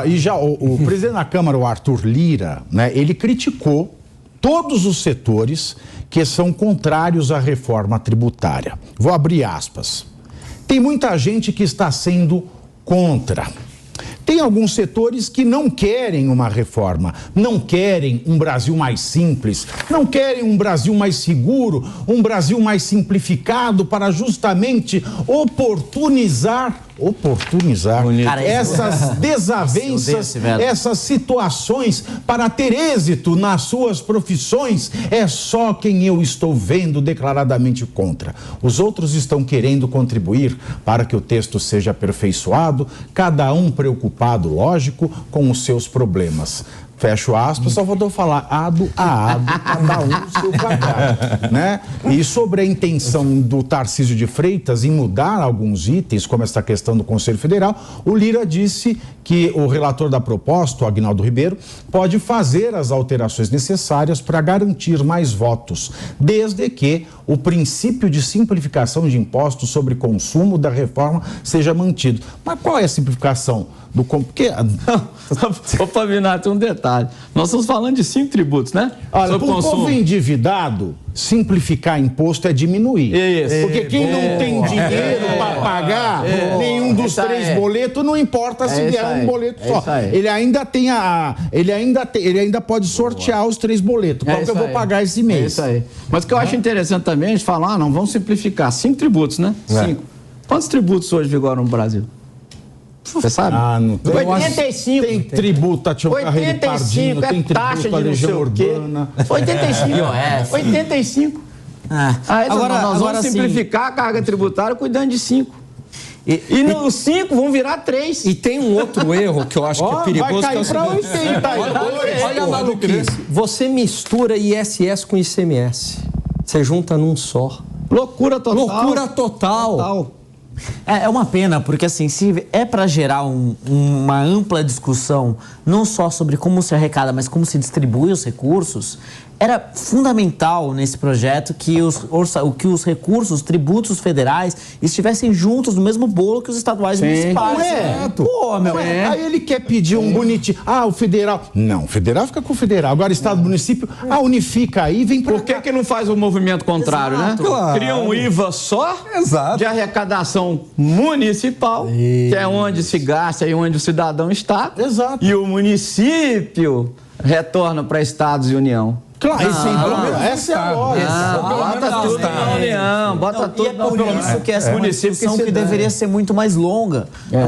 E já o presidente da Câmara, o Arthur Lira, né, ele criticou todos os setores que são contrários à reforma tributária. Vou abrir aspas. Tem muita gente que está sendo contra. Tem alguns setores que não querem uma reforma, não querem um Brasil mais simples, não querem um Brasil mais seguro, um Brasil mais simplificado para justamente oportunizar essas desavenças, essas situações para ter êxito nas suas profissões. É só quem eu estou vendo declaradamente contra. Os outros estão querendo contribuir para que o texto seja aperfeiçoado, cada um preocupado, lógico, com os seus problemas. Fecho aspas, só vou falar ado a ado, cada um no seu quadrado, né? E sobre a intenção do Tarcísio de Freitas em mudar alguns itens, como essa questão do Conselho Federal, o Lira disse que o relator da proposta, o Aguinaldo Ribeiro, pode fazer as alterações necessárias para garantir mais votos, desde que o princípio de simplificação de impostos sobre consumo da reforma seja mantido. Mas qual é a simplificação? Porque... Só para Vinato, tem um detalhe. Nós estamos falando de 5 tributos, né? Olha, para o povo endividado, simplificar imposto é diminuir. Isso. Porque quem não tem dinheiro para pagar nenhum dos 3 boletos, não importa se vier um boleto só. Ele ainda pode sortear os 3 boletos. Qual que eu vou pagar esse mês? É isso aí. Mas o que eu acho interessante também, a gente falar, não, vamos simplificar. 5 tributos, né? 5. Quantos tributos hoje vigoram no Brasil? Você sabe? Não tem. 85. Tem tributo a Tio Carreiro Pardinho, tem tributo a Legião Urbana. 85. 85. Agora nós vamos simplificar a carga tributária cuidando de 5. E nos 5 vão virar 3. E tem um outro erro que eu acho que é perigoso. Vai cair para 80. Olha a maluquice. Você mistura ISS com ICMS. Você junta num só. Loucura total. Loucura total. É uma pena, porque assim, se é para gerar uma ampla discussão, não só sobre como se arrecada, mas como se distribui os recursos, era fundamental nesse projeto que os recursos, os tributos federais estivessem juntos no mesmo bolo que os estaduais e municipais. Aí ele quer pedir um bonitinho. O federal. Não, o federal fica com o federal. Agora, estado, município, unifica aí, vem pra cá. Por que não faz o movimento contrário, né? Claro. Cria um IVA só de arrecadação municipal, que é onde se gasta e onde o cidadão está. Exato. E o município retorna para estados e União. Claro, essa é a lógica. Bota tudo na União, bota tudo na União. E é por isso que essa é uma discussão que deveria ser muito mais longa. É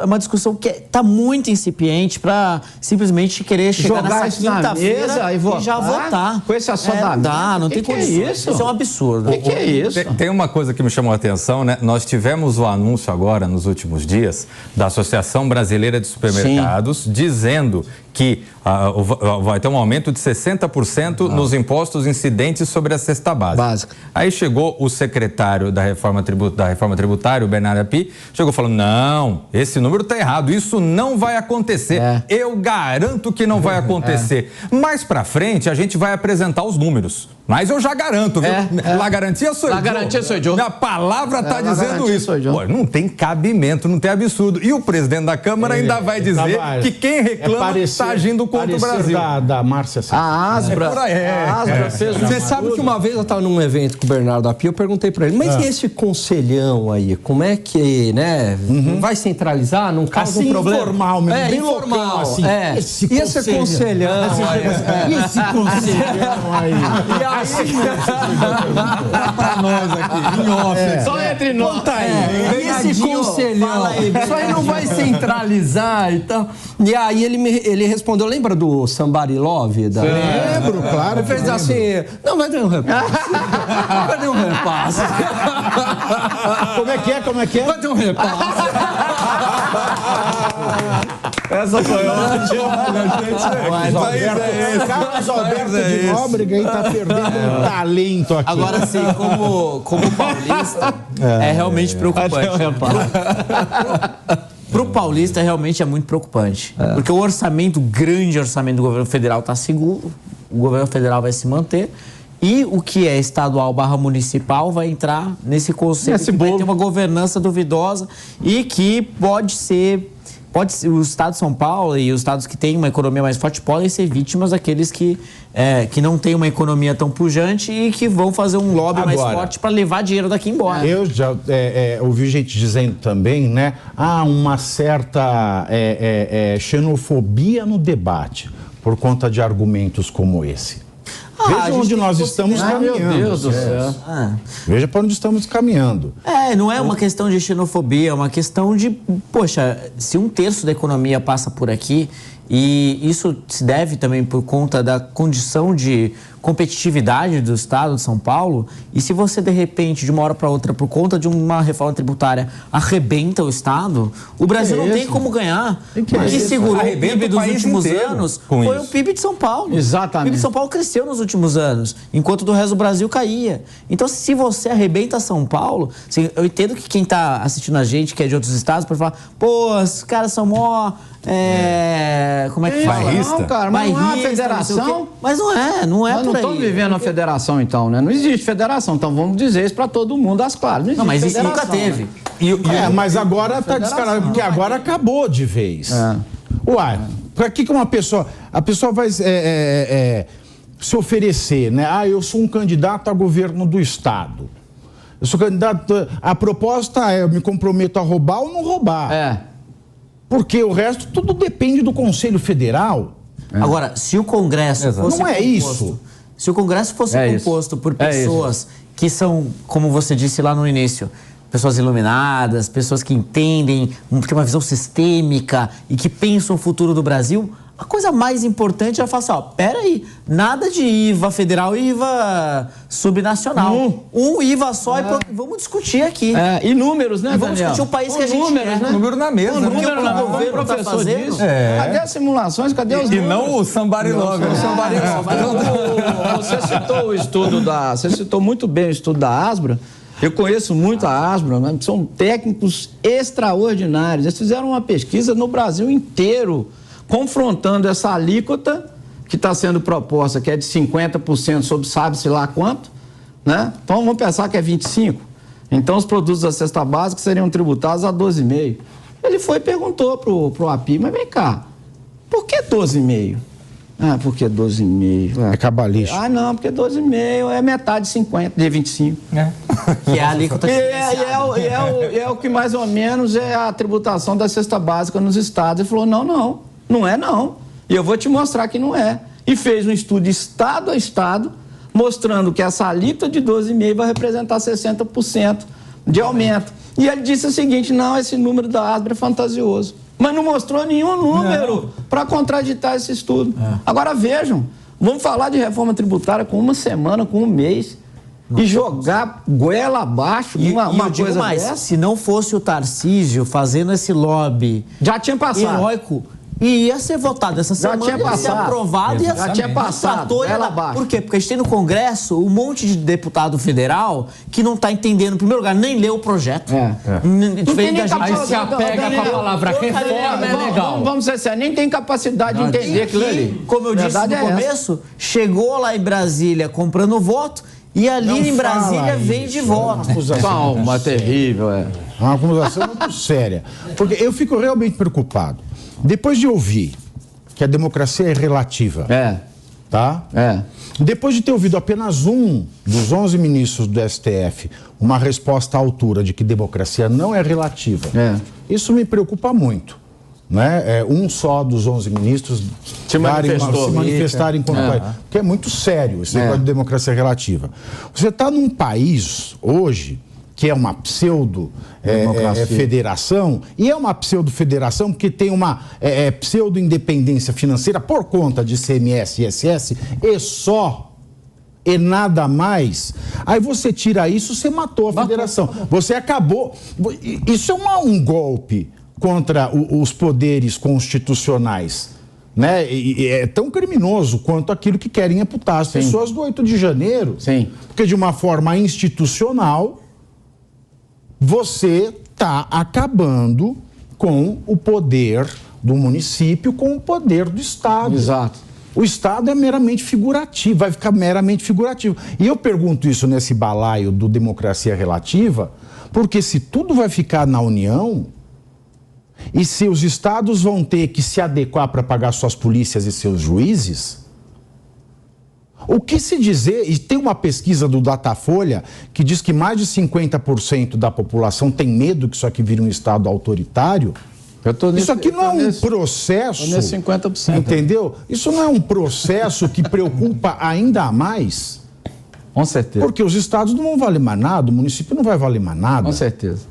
uma discussão que está muito incipiente para simplesmente querer chegar nessa quinta-feira e já votar. Com esse assodamento. Não tem condição. Isso é um absurdo. O que é isso? Tem uma coisa que me chamou a atenção, né? Nós tivemos o anúncio agora, nos últimos dias, da Associação Brasileira de Supermercados, dizendo que vai ter um aumento de 60% nos impostos incidentes sobre a cesta básica. Aí chegou o secretário da reforma tributária, o Bernardo Api, chegou falando, não, esse número está errado, isso não vai acontecer. Eu garanto que não vai acontecer. Mais para frente, a gente vai apresentar os números. Mas eu já garanto, viu? La garantia sou eu. Minha palavra está dizendo isso. Pô, não tem cabimento, não tem absurdo. E o presidente da Câmara ainda vai dizer que quem reclama está agindo contra o Brasil. Da Márcia Santos. A Asbra fez. Você sabe que uma vez eu estava num evento com o Bernardo Api, eu perguntei para ele, mas e esse conselhão aí? Como é que, né? Não vai centralizar? Não causa um problema? Informal mesmo, bem informal, loucão, assim. Esse conselhão aí. Pra nós aqui, em off. Só entre nós. Esse conselhão, isso aí não vai centralizar e tal. E aí ele respondeu, lembra do Somebody Love? Lembro, claro. Ele fez assim, não, vai ter um repasse. Vai ter um repasse. Como é que é? Vai ter um repasse. Essa foi ótima. Carlos Alberto de Nóbrega aí tá perdendo um talento aqui. Agora sim, como paulista, é realmente preocupante. Para o paulista, realmente é muito preocupante. Porque o grande orçamento do governo federal está seguro, o governo federal vai se manter, e o que é estadual / municipal vai entrar nesse conceito que vai ter uma governança duvidosa e que pode ser o estado de São Paulo e os estados que têm uma economia mais forte podem ser vítimas daqueles que não têm uma economia tão pujante e que vão fazer um lobby mais forte para levar dinheiro daqui embora. Eu já ouvi gente dizendo também, né? Há uma certa xenofobia no debate por conta de argumentos como esse. Veja onde nós estamos caminhando. Meu Deus do céu. Veja para onde estamos caminhando. Não é uma questão de xenofobia, é uma questão de, poxa, se 1/3 da economia passa por aqui, e isso se deve também por conta da condição de competitividade do estado de São Paulo, e se você, de repente, de uma hora para outra, por conta de uma reforma tributária, arrebenta o estado, o Brasil não tem como ganhar. O que segurou o PIB dos últimos anos foi o PIB de São Paulo. Exatamente. O PIB de São Paulo cresceu nos últimos anos, enquanto do resto do Brasil caía. Então, se você arrebenta São Paulo, assim, eu entendo que quem está assistindo a gente, que é de outros estados, pode falar, pô, esses caras são mó... como é que fala? Não, cara, mas não é uma federação. Mas não é Nós não estamos vivendo uma federação, então, né? Não existe federação, então vamos dizer isso para todo mundo às claras. Não, mas isso nunca teve. Né? Mas agora está descarado, porque agora acabou de vez. Uai, para que uma pessoa... A pessoa vai se oferecer, né? Eu sou um candidato a governo do estado. Eu sou candidato... A proposta eu me comprometo a roubar ou não roubar. Porque o resto tudo depende do Conselho Federal. Agora, se o Congresso fosse não é composto, isso. Se o Congresso fosse composto por pessoas que são, como você disse lá no início, pessoas iluminadas, pessoas que entendem, que têm uma visão sistêmica e que pensam o futuro do Brasil, a coisa mais importante é falar assim, peraí, nada de IVA federal e IVA subnacional. Um IVA só e vamos discutir aqui. E números, né, vamos discutir o país que a gente números, né? Número na mesa. Número na mesa. O professor disso. Cadê as simulações? Cadê os números? E não o somebody lover. Você citou o estudo Você citou muito bem o estudo da Asbra. Eu conheço muito a Asbra, né? São técnicos extraordinários. Eles fizeram uma pesquisa no Brasil inteiro, confrontando essa alíquota que está sendo proposta, que é de 50% sobre sabe-se lá quanto, né? Então vamos pensar que é 25%. Então os produtos da cesta básica seriam tributados a 12,5%. Ele foi e perguntou pro API, mas vem cá, por que 12,5%? Porque 12,5%. É cabalístico. Não, porque 12,5% é metade de 50%, de 25%. Que é a alíquota é o que mais ou menos é a tributação da cesta básica nos estados. Ele falou, não é não. E eu vou te mostrar que não é. E fez um estudo estado a estado, mostrando que essa alíquota de 12,5% vai representar 60% de aumento. E ele disse o seguinte, esse número da Asbra é fantasioso. Mas não mostrou nenhum número para contraditar esse estudo. Agora vejam, vamos falar de reforma tributária com uma semana, com um mês, e jogar goela abaixo uma coisa dessa. Se não fosse o Tarcísio fazendo esse lobby já tinha passado. Heróico, e ia ser votado essa semana, ia ser aprovado, já tinha passado. Por quê? Porque a gente tem no Congresso um monte de deputado federal que não está entendendo, em primeiro lugar, nem leu o projeto. Aí se apega com a palavra reforma, é legal. Vamos ser sérios, nem tem capacidade de entender aquilo ali. Como eu disse no começo, chegou lá em Brasília comprando voto e ali em Brasília vende voto. Calma, terrível, É uma acusação muito séria. Porque eu fico realmente preocupado. Depois de ouvir que a democracia é relativa, tá? Depois de ter ouvido apenas um dos 11 ministros do STF uma resposta à altura de que democracia não é relativa, isso me preocupa muito, né? Um só dos 11 ministros se manifestarem contra o país, porque é muito sério esse negócio de democracia relativa. Você está num país hoje que é uma pseudo-federação, e é uma pseudo-federação porque tem uma pseudo-independência financeira por conta de CMS e ISS, e nada mais. Aí você tira isso, você matou a federação. Você acabou... Isso é um golpe contra os poderes constitucionais, né? E é tão criminoso quanto aquilo que querem amputar as pessoas do 8 de janeiro. Porque de uma forma institucional... você está acabando com o poder do município, com o poder do Estado. Exato. O Estado é meramente figurativo, vai ficar meramente figurativo. E eu pergunto isso nesse balaio do democracia relativa, porque se tudo vai ficar na União, E se os estados vão ter que se adequar para pagar suas polícias e seus juízes, o que se dizer, e tem uma pesquisa do Datafolha que diz que mais de 50% da população tem medo que isso aqui vire um estado autoritário. Isso aqui não é um processo... Nesse 50%. Entendeu? Isso não é um processo que preocupa ainda mais... Com certeza. Porque os estados não vão valer mais nada, o município não vai valer mais nada. Com certeza.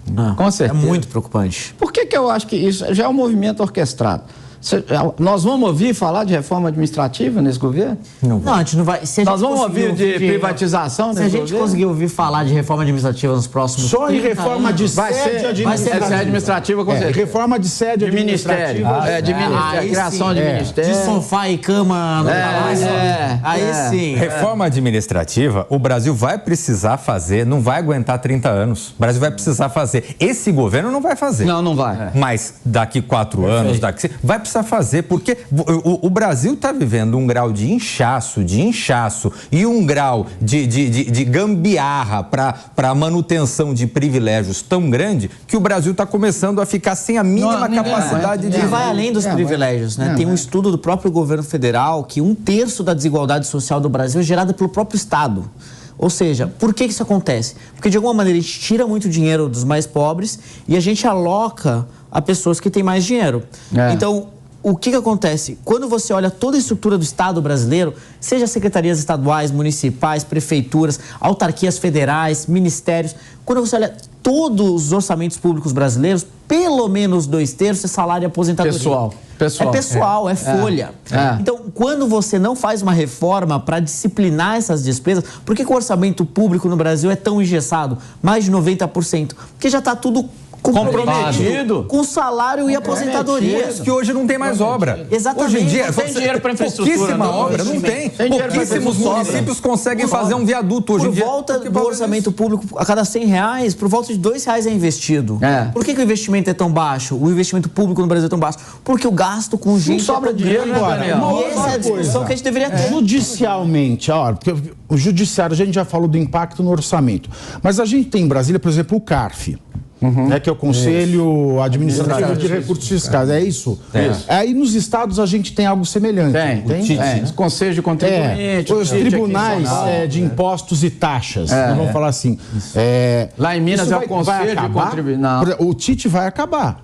Não, com certeza. É muito preocupante. Por que eu acho que isso já é um movimento orquestrado? Nós vamos ouvir falar de reforma administrativa nesse governo? Não, a gente não vai... Nós vamos ouvir de privatização nesse governo? Se a gente conseguir ouvir falar de reforma administrativa nos próximos só em reforma de sede administrativa, com certeza. Reforma de sede administrativa. De ministério. Criação de ministério. De sofá e cama no palácio. Aí sim. Reforma administrativa, o Brasil vai precisar fazer, não vai aguentar 30 anos. O Brasil vai precisar fazer. Esse governo não vai fazer. Não vai. Mas daqui 4 anos, vai precisar fazer, porque o Brasil está vivendo um grau de inchaço e um grau de gambiarra para manutenção de privilégios tão grande que o Brasil está começando a ficar sem a mínima capacidade de... E vai além dos privilégios, né? Tem um estudo do próprio governo federal que 1/3 da desigualdade social do Brasil é gerada pelo próprio Estado. Ou seja, por que isso acontece? Porque de alguma maneira a gente tira muito dinheiro dos mais pobres e a gente aloca a pessoas que têm mais dinheiro. Então, o que acontece? Quando você olha toda a estrutura do Estado brasileiro, seja secretarias estaduais, municipais, prefeituras, autarquias federais, ministérios, quando você olha todos os orçamentos públicos brasileiros, pelo menos 2/3 é salário e aposentadoria. Pessoal. É folha. Então, quando você não faz uma reforma para disciplinar essas despesas, por que o orçamento público no Brasil é tão engessado? Mais de 90%. Porque já está tudo comprometido com salário e aposentadoria. Que hoje não tem mais obra. Exatamente. Hoje em dia, não tem dinheiro para infraestrutura. Pouquíssima obra, não tem. Pouquíssimos municípios conseguem fazer um viaduto hoje em dia. Por volta do orçamento público, a cada R$100, por volta de R$2 é investido. Por que o investimento é tão baixo? O investimento público no Brasil é tão baixo? Porque o gasto com gente não sobra dinheiro, né, Daniel? E essa é a discussão que a gente deveria ter. Judicialmente, porque o judiciário, a gente já falou do impacto no orçamento. Mas a gente tem em Brasília, por exemplo, o CARF. Que é o Conselho Administrativo de Recursos Fiscais, é isso? Aí nos estados a gente tem algo semelhante. Tem. Os conselhos de contribuinte. Os tribunais de impostos e taxas, vamos falar assim. Lá em Minas é o Conselho de Contribuinte. O Tite vai acabar.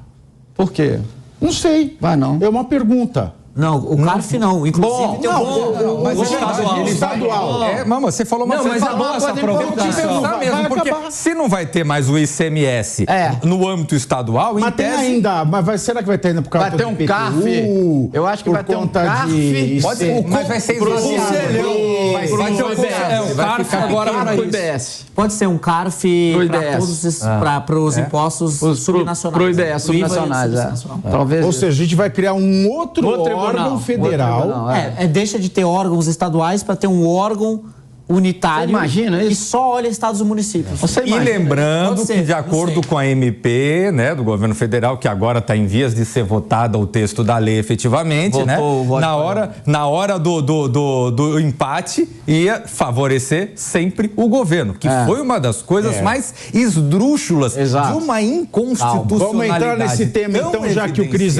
Por quê? Não sei. Vai não. É uma pergunta. Não, o CARF não. Inclusive tem mas estadual. Mas você falou uma coisa boa essa provocação. Porque se não vai ter mais o ICMS no âmbito estadual, mas tem ainda. Mas será que vai ter ainda por causa do IPTU? Vai ter um CARF. Eu acho que vai ter um CARF. Pode ser. Mas vai ser esvaziado. Vai ter o CARF agora para o IBS. Pode ser um CARF para os impostos subnacionais. Para o IBS, subnacionais. Talvez. Ou seja, a gente vai criar um outro órgão federal. Deixa de ter órgãos estaduais para ter um órgão unitário. Imagina isso? E só olha estados e municípios. E lembrando que, de acordo com a MP, né, do governo federal, que agora está em vias de ser votada o texto da lei efetivamente, na hora do empate, ia favorecer sempre o governo, que foi uma das coisas mais esdrúxulas de uma inconstitucionalidade. Vamos entrar nesse tema, então, já que o Cris